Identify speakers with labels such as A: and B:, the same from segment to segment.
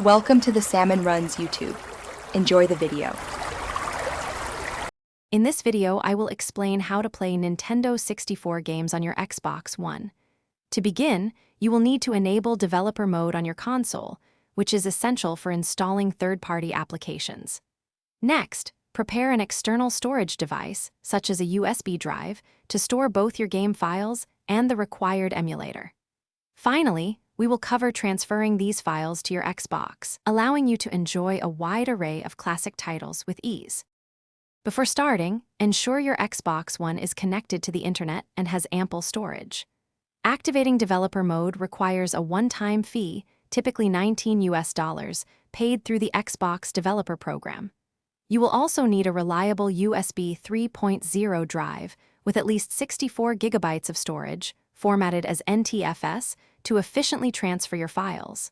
A: Welcome to the Salmon Runs YouTube. Enjoy the video.
B: In this video, I will explain how to play Nintendo 64 games on your Xbox One. To begin, you will need to enable developer mode on your console, which is essential for installing third-party applications. Next, prepare an external storage device, such as a USB drive, to store both your game files and the required emulator. Finally, we will cover transferring these files to your Xbox, allowing you to enjoy a wide array of classic titles with ease. Before starting, ensure your Xbox One is connected to the internet and has ample storage. Activating developer mode requires a one-time fee, typically $19, paid through the Xbox Developer Program. You will also need a reliable USB 3.0 drive with at least 64 gigabytes of storage, formatted as NTFS, to efficiently transfer your files.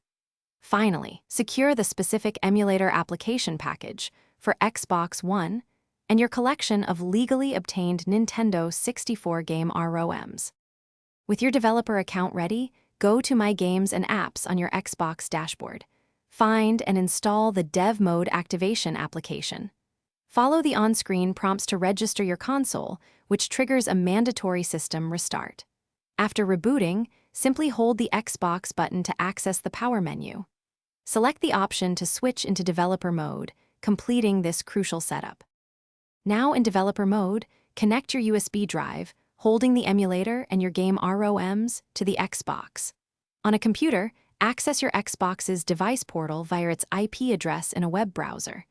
B: Finally, secure the specific emulator application package for Xbox One and your collection of legally obtained Nintendo 64 game ROMs. With your developer account ready, go to My Games and Apps on your Xbox dashboard. Find and install the Dev Mode Activation application. Follow the on-screen prompts to register your console, which triggers a mandatory system restart. After rebooting, simply hold the Xbox button to access the power menu. Select the option to switch into developer mode, completing this crucial setup. Now in developer mode, connect your USB drive, holding the emulator and your game ROMs to the Xbox. On a computer, access your Xbox's device portal via its IP address in a web browser.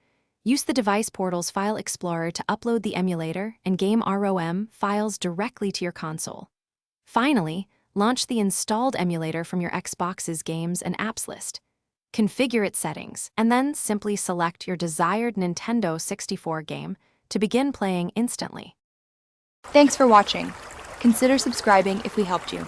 B: Use the device portal's file explorer to upload the emulator and game ROM files directly to your console. Finally, launch the installed emulator from your Xbox's games and apps list. Configure its settings, and then simply select your desired Nintendo 64 game to begin playing instantly.
A: Thanks for watching. Consider subscribing if we helped you.